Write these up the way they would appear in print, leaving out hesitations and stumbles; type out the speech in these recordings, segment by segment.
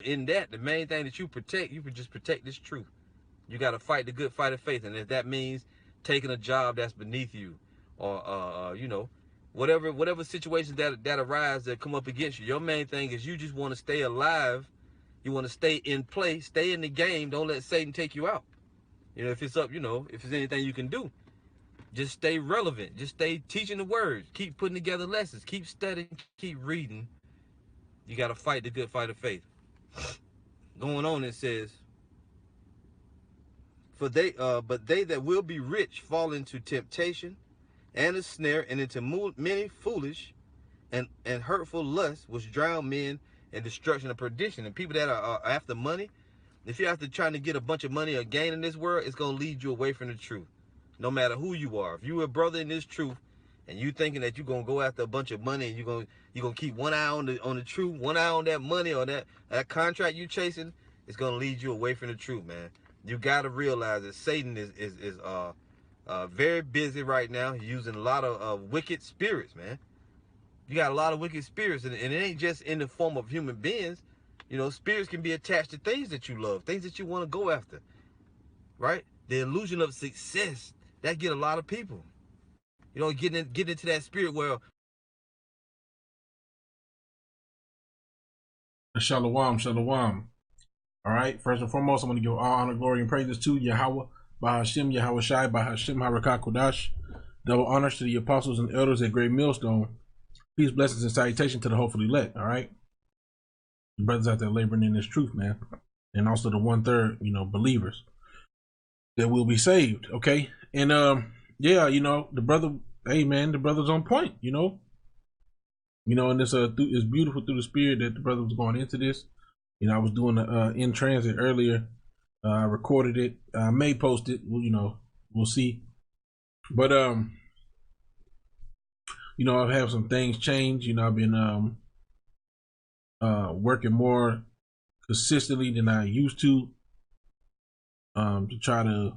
in that, the main thing that you can just protect this truth. You got to fight the good fight of faith, and if that means taking a job that's beneath you, or whatever situations that arise that come up against you, your main thing is you just want to stay alive. You want to stay in play, stay in the game. Don't let Satan take you out. If it's up, if there's anything you can do, just stay relevant. Just stay teaching the words. Keep putting together lessons. Keep studying. Keep reading. You got to fight the good fight of faith. Going on, it says, but they that will be rich fall into temptation and a snare, and into many foolish and hurtful lusts, which drown men in destruction and perdition. And people that are after money, if you're after trying to get a bunch of money or gain in this world, it's going to lead you away from the truth. No matter who you are. If you're a brother in this truth, and you thinking that you're going to go after a bunch of money, and you're going to keep one eye on the truth, one eye on that money or that contract you chasing, it's going to lead you away from the truth, man. You got to realize that Satan is very busy right now. He's using a lot of wicked spirits, man. You got a lot of wicked spirits, and it ain't just in the form of human beings. Spirits can be attached to things that you love, things that you want to go after, right? The illusion of success, that get a lot of people. Getting into that spirit where Shalom, shalom. All right. First and foremost, I'm going to give all honor, glory, and praises to Yahawah, Bahasham, Yahawashi, Bahasham, Harakah Kodash. Double honors to the apostles and elders at Great Millstone. Peace, blessings, and salutation to the hopefully elect. All right. The brothers out there laboring in this truth, man. And also the 1/3, believers that will be saved. Okay. And yeah, the brother, hey man, the brother's on point, and it's beautiful through the spirit that the brother was going into this. I was doing the in transit earlier. I recorded it. I may post it. We'll see. But I've had some things change. I've been working more consistently than I used to try to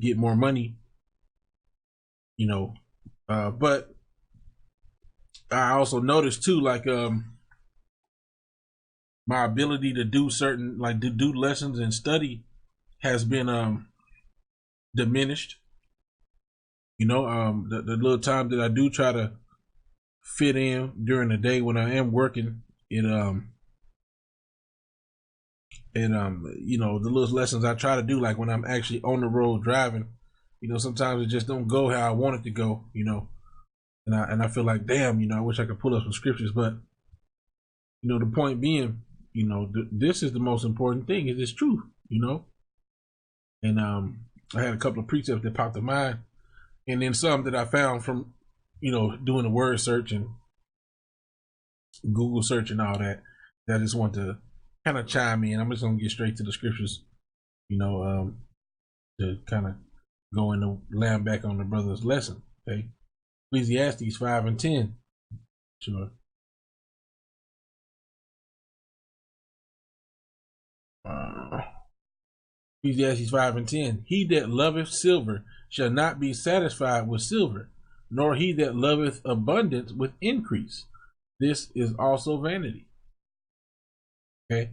get more money. But I also noticed too, like my ability to do certain, like to do lessons and study has been diminished. The little time that I do try to fit in during the day when I am working, the little lessons I try to do, like when I'm actually on the road driving, sometimes it just don't go how I want it to go, and I feel like, damn, I wish I could pull up some scriptures, but the point being, this is the most important thing, is this truth, and I had a couple of precepts that popped in mind, and then some that I found from doing the word search and Google search and all that I just want to kind of chime in. I'm just gonna get straight to the scriptures, to kind of go into land back on the brother's lesson. Okay, Ecclesiastes 5 and 10. Sure. Ecclesiastes 5 and 10. He that loveth silver shall not be satisfied with silver, nor he that loveth abundance with increase. This is also vanity. Okay.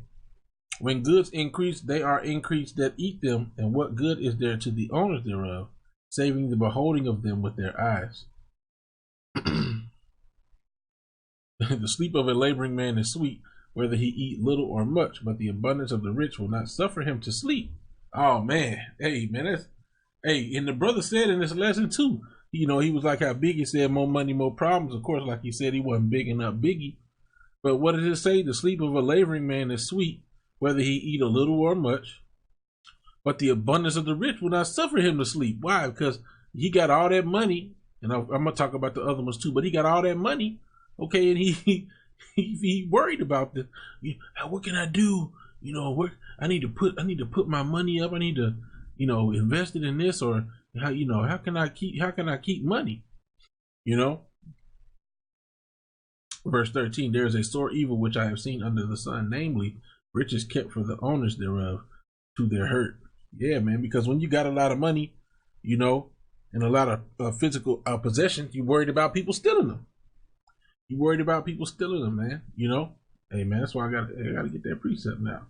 When goods increase, they are increased that eat them, and what good is there to the owners thereof, saving the beholding of them with their eyes? The sleep of a laboring man is sweet, whether he eat little or much, but the abundance of the rich will not suffer him to sleep. Oh man, hey man, and the brother said in this lesson too, he was like how Biggie said, more money, more problems. Of course, like he said, he wasn't bigging up Biggie, but what did it say? The sleep of a laboring man is sweet, whether he eat a little or much, but the abundance of the rich will not suffer him to sleep. Why? Because he got all that money, and I'm gonna talk about the other ones too, but he got all that money, okay, and he worried about the, what can I do? I need to put my money up. I need to, invest it in this, or how can I keep money? Verse 13, there is a sore evil which I have seen under the sun, namely riches kept for the owners thereof to their hurt. Yeah, man, because when you got a lot of money, and a lot of physical possessions, you worried about people stealing them. You worried about people stealing them, man, Hey man, that's why I gotta get that precept now.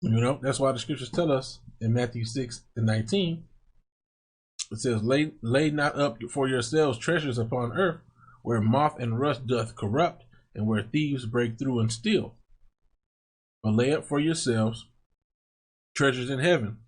You know, that's why the scriptures tell us in Matthew 6:19, it says, lay not up for yourselves treasures upon earth, where moth and rust doth corrupt, and where thieves break through and steal. But lay up for yourselves treasures in heaven,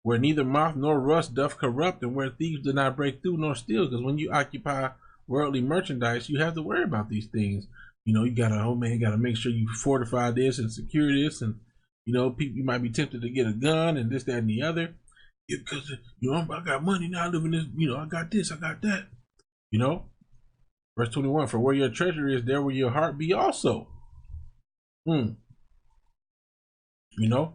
where neither moth nor rust doth corrupt, and where thieves do not break through nor steal. Because when you occupy worldly merchandise, you have to worry about these things. You know, you gotta make sure you fortify this and secure this, and you know, people, you might be tempted to get a gun and this, that, and the other. Because you know, I got money now, I live in this. You know, I got this, I got that. You know, verse 21: for where your treasure is, there will your heart be also. You know,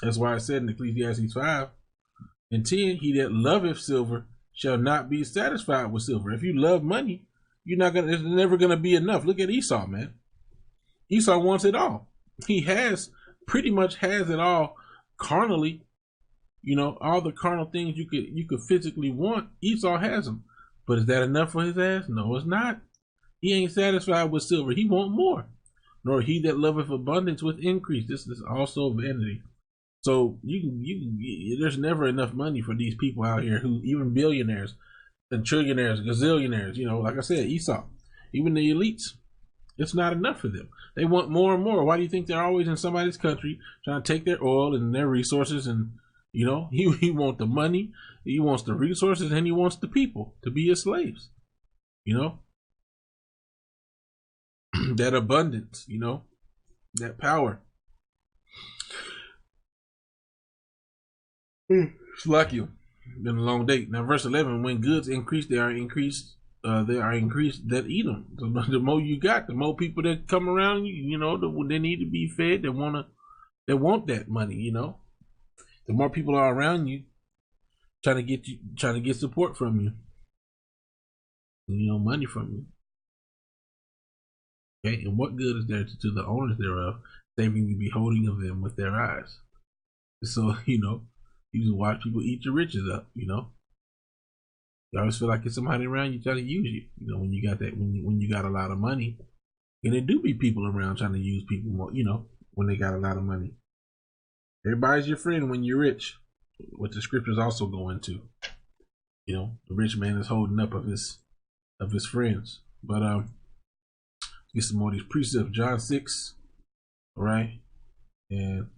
that's why I said in Ecclesiastes 5:10, he that loveth silver shall not be satisfied with silver. If you love money, it's never gonna be enough. Look at Esau, man. Esau wants it all. He pretty much has it all carnally. You know, all the carnal things you could physically want, Esau has them. But is that enough for his ass? No, it's not. He ain't satisfied with silver. He want more. Nor he that loveth abundance with increase. This is also vanity. So there's never enough money for these people out here, who even billionaires and trillionaires, gazillionaires. You know, like I said, Esau, even the elites, it's not enough for them. They want more and more. Why do you think they're always in somebody's country trying to take their oil and their resources? And you know, he wants the money, he wants the resources, and he wants the people to be his slaves. You know, that abundance, you know, that power. It's lucky. Been a long day. Now, verse 11: when goods increase, they are increased that eat them. So the more you got, the more people that come around you. You know, they need to be fed. They want that money. You know, the more people are around you, trying to get support from you. You know, money from you. Okay, and what good is there to the owners thereof, saving the beholding of them with their eyes? So you know, you just watch people eat your riches up. You know, you always feel like it's somebody around you trying to use you. You know, when you got that, when you got a lot of money, and there do be people around trying to use people more. You know, when they got a lot of money, everybody's your friend when you're rich. What the scriptures also go into. You know, the rich man is holding up of his friends. But get some more of these precepts. John 6, all right, and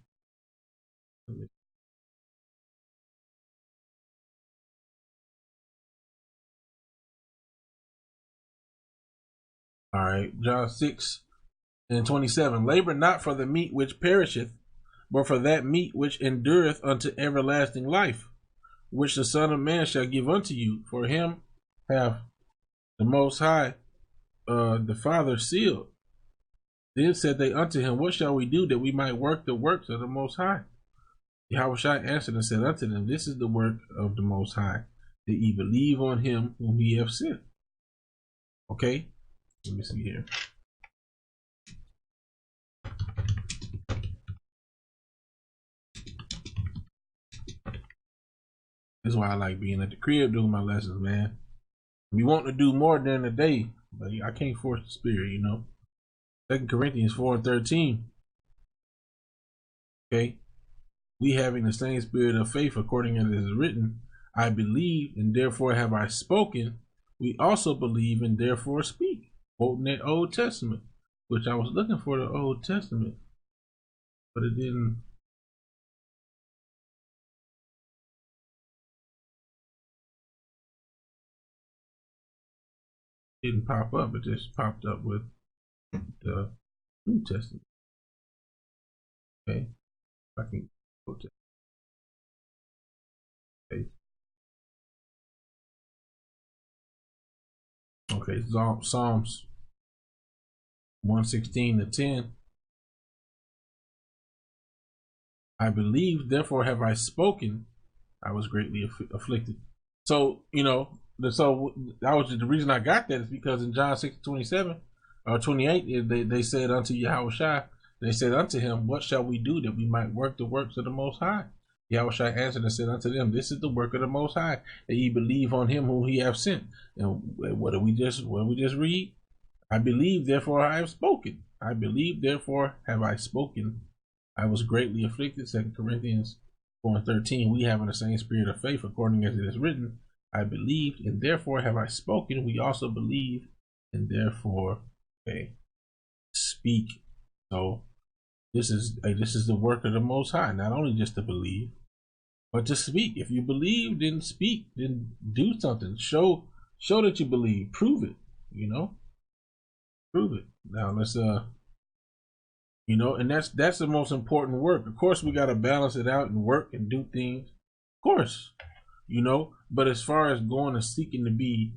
all right, John 6:27. Labor not for the meat which perisheth, but for that meat which endureth unto everlasting life, which the Son of Man shall give unto you. For him have the Most High, the Father, sealed. Then said they unto him, what shall we do that we might work the works of the Most High? Yahawashi answered and said unto them, this is the work of the Most High, that ye believe on him whom he hath sent. Okay, let me see here. That's why I like being at the crib doing my lessons, man. We want to do more during the day, but I can't force the spirit, you know. 2 Corinthians 4:13. Okay. We having the same spirit of faith, according as it is written, I believe and therefore have I spoken. We also believe and therefore speak. Quoting that Old Testament, which I was looking for the Old Testament, but it didn't. Didn't pop up. It just popped up with the New Testament. Okay, I can go to. Okay, Psalms 116:10. I believe, therefore have I spoken. I was greatly afflicted. So you know, so that was the reason I got that is because in John 6:27 or 28, they said unto Yahawashi, they said unto him, what shall we do that we might work the works of the Most High? Yahawashi answered and said unto them, This is the work of the Most High, that ye believe on him whom he hath sent. And what did we just read? I believe, therefore I have spoken. I believe, therefore have I spoken. I was greatly afflicted. 2 Corinthians 4:13. We have in the same spirit of faith, according as it is written. I believed, and therefore have I spoken. We also believe, and therefore speak. So this is the work of the Most High, not only just to believe, but to speak. If you believe, then speak, then do something. Show that you believe. Prove it. Prove it. Now let's and that's the most important work. Of course, we got to balance it out and work and do things. Of course, But as far as going and seeking to be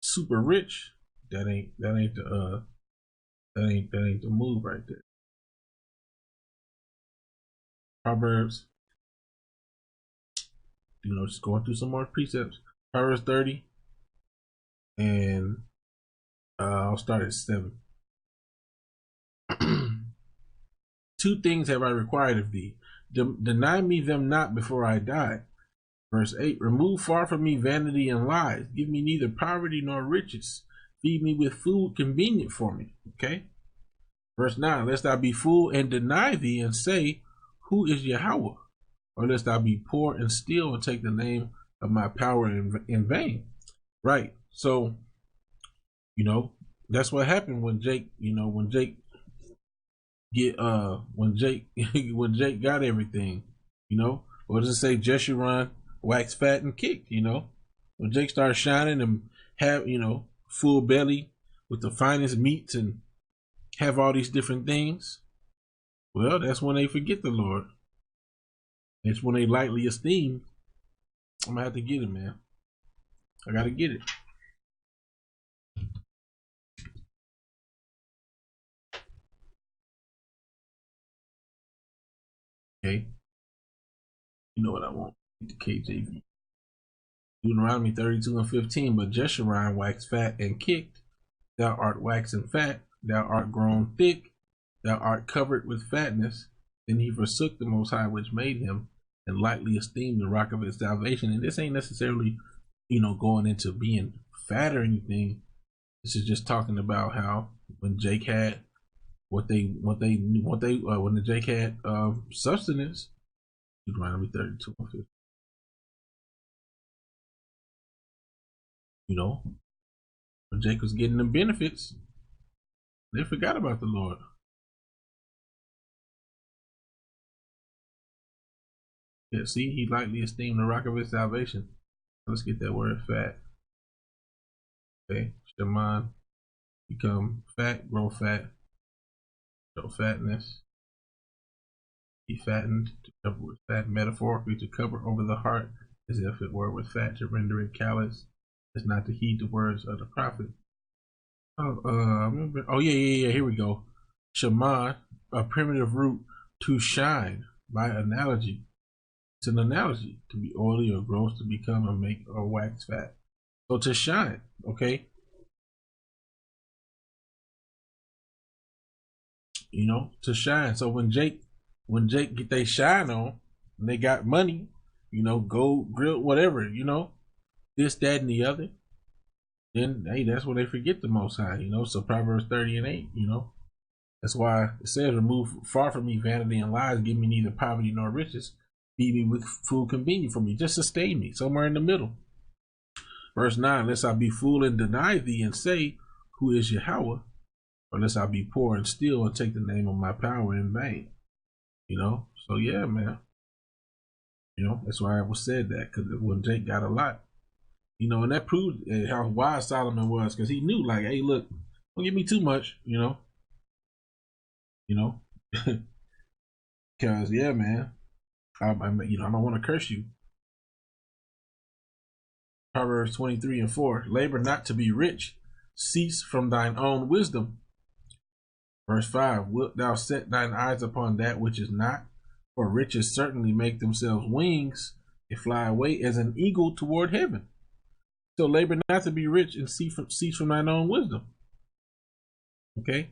super rich, that ain't the move right there. Proverbs, just going through some more precepts. Proverbs 30, and I'll start at 7. 2 things have I required of thee. Deny me them not before I die. Verse 8, remove far from me vanity and lies. Give me neither poverty nor riches. Feed me with food convenient for me. Okay. Verse 9, lest I be full and deny thee and say, who is Yahawah? Or lest I be poor and steal and take the name of my power in vain. Right. So, that's what happened when Jake, when Jake got everything, what does it say? Jeshurun waxed fat and kicked, when Jake started shining and have, full belly with the finest meats and have all these different things. Well, that's when they forget the Lord. It's when they lightly esteem. I'm gonna have to get it, man. I gotta get it. Okay. You know what I want? The KJV. Deuteronomy 32:15. But Jeshurun waxed fat and kicked. Thou art waxen fat. Thou art grown thick. Thou art covered with fatness. Then he forsook the Most High which made him, and lightly esteemed the rock of his salvation. And this ain't necessarily, going into being fat or anything. This is just talking about how when Jake had when the Jake had sustenance. Deuteronomy 32:15. When Jake was getting the benefits, they forgot about the Lord. Yeah, see, he lightly esteemed the rock of his salvation. Let's get that word fat. Okay, Shaman, become fat, grow fat, show fatness, be fattened, to cover with fat, metaphorically to cover over the heart, as if it were with fat, to render it callous, as not to heed the words of the prophet. Here we go. Shaman, a primitive root, to shine, by analogy. It's an analogy, to be oily or gross, to become or make or wax fat. So to shine, okay? To shine. So when Jake get they shine on, and they got money, gold, grill, whatever, this, that, and the other, then hey, that's when they forget the Most High, So Proverbs 30:8, that's why it says, remove far from me vanity and lies, give me neither poverty nor riches, feed me with food convenient for me, just sustain me, somewhere in the middle. Verse 9, lest I be fool and deny thee and say, who is Yahawah? Or lest I be poor and steal and take the name of my power in vain. So yeah, man. That's why I was said that, because when Jake got a lot, and that proved how wise Solomon was, because he knew, like, hey, look, don't give me too much, because yeah, man, I don't want to curse you. Proverbs 23:4. Labor not to be rich, cease from thine own wisdom. Verse 5. Wilt thou set thine eyes upon that which is not? For riches certainly make themselves wings, they fly away as an eagle toward heaven. So labor not to be rich and cease from thine own wisdom. Okay?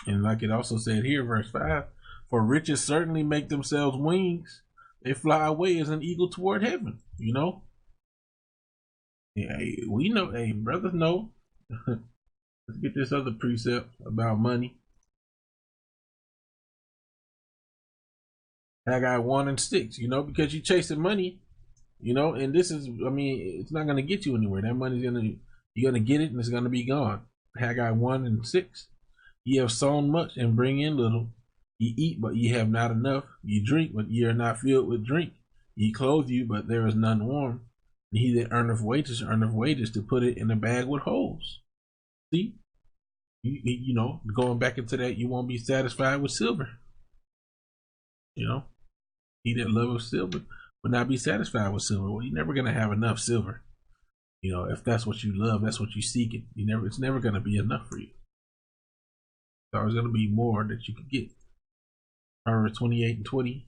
And like it also said here, verse 5, for riches certainly make themselves wings. They fly away as an eagle toward heaven, you know? Yeah, we know, hey, brothers know. Let's get this other precept about money. Haggai 1 and 6, you know, because you're chasing money, you know, and this is, I mean, it's not going to get you anywhere. That money's you're going to get it and it's going to be gone. Haggai 1 and 6, ye have sown much and bring in little. Ye eat, but ye have not enough. Ye drink, but ye are not filled with drink. Ye clothe you, but there is none warm. And he that earneth wages to put it in a bag with holes. See, you know, going back into that, you won't be satisfied with silver. You know, he that loveth silver will not be satisfied with silver. Well, you're never gonna have enough silver. You know, if that's what you love, that's what you seek it. It's never gonna be enough for you. There's always gonna be more that you can get. Proverbs 28 and 20.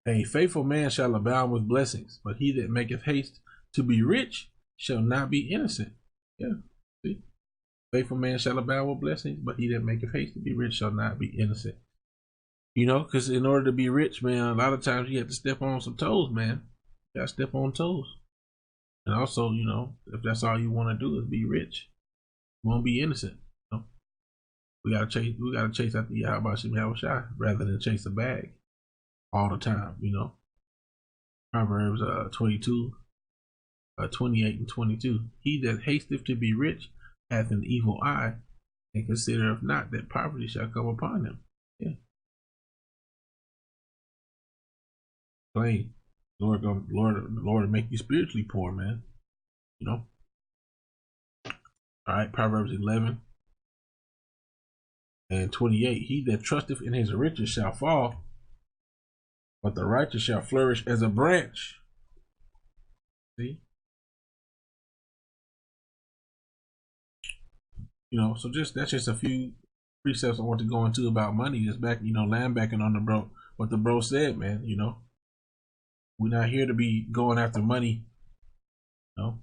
A faithful man shall abound with blessings, but he that maketh haste to be rich shall not be innocent. Yeah, see? Faithful man shall abound with blessings, but he that maketh haste to be rich shall not be innocent. You know, because in order to be rich, man, a lot of times you have to step on some toes, man. You gotta step on toes. And also, you know, if that's all you want to do is be rich, you won't be innocent. You know? We gotta chase after Yahawashi rather than chase a bag all the time, you know. Proverbs 22, 28 and 22. He that hasteth to be rich hath an evil eye, and considereth not that poverty shall come upon him. Yeah. Plain. Lord make you spiritually poor, man. You know. All right, Proverbs 11 and 28. He that trusteth in his riches shall fall, but the righteous shall flourish as a branch. See? You know, so that's just a few precepts I want to go into about money. Just back, you know, landbacking on the bro, what the bro said, man. You know, we're not here to be going after money. You know.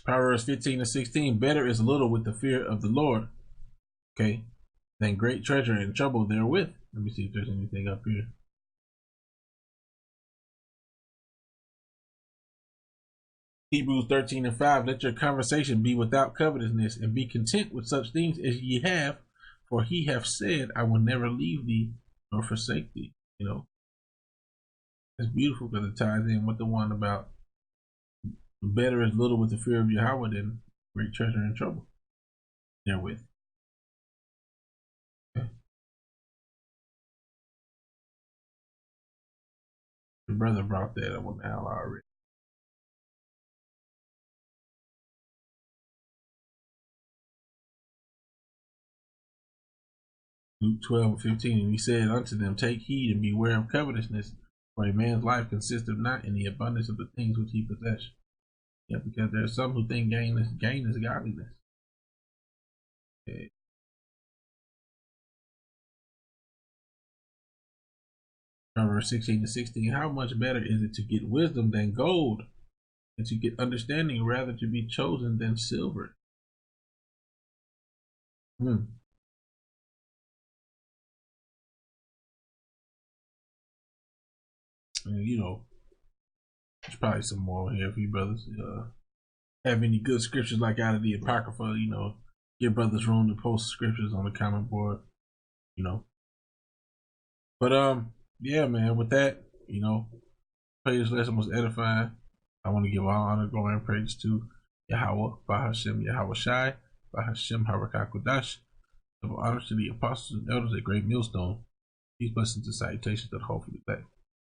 Proverbs 15 and 16. Better is little with the fear of the Lord, okay, than great treasure and trouble therewith. Let me see if there's anything up here. Hebrews 13 and 5. Let your conversation be without covetousness, and be content with such things as ye have, for he hath said, I will never leave thee nor forsake thee. You know, it's beautiful because it ties in with the one about better is little with the fear of Yahawah than great treasure and trouble therewith. Okay. The brother brought that up on the hour already. Luke 12 and 15, and he said unto them, take heed and beware of covetousness, for a man's life consisteth not in the abundance of the things which he possesses. Yeah, because there are some who think gain is godliness. Okay. Proverbs 16 and 16, how much better is it to get wisdom than gold, and to get understanding rather to be chosen than silver? And, you know, there's probably some more here for you brothers. Have any good scriptures like out of the Apocrypha, you know, give brothers room to post scriptures on the comment board, you know. But yeah, man, with that, you know, pray this lesson was edifying. I want to give all honor, glory, and praise to Yahawah, Bahasham, Yahawashi, Bahasham, Harakakudash. Of honors to the apostles and elders at Great Millstone. These blessings and salutations that hopefully back.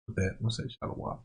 With that, we'll say Shalom.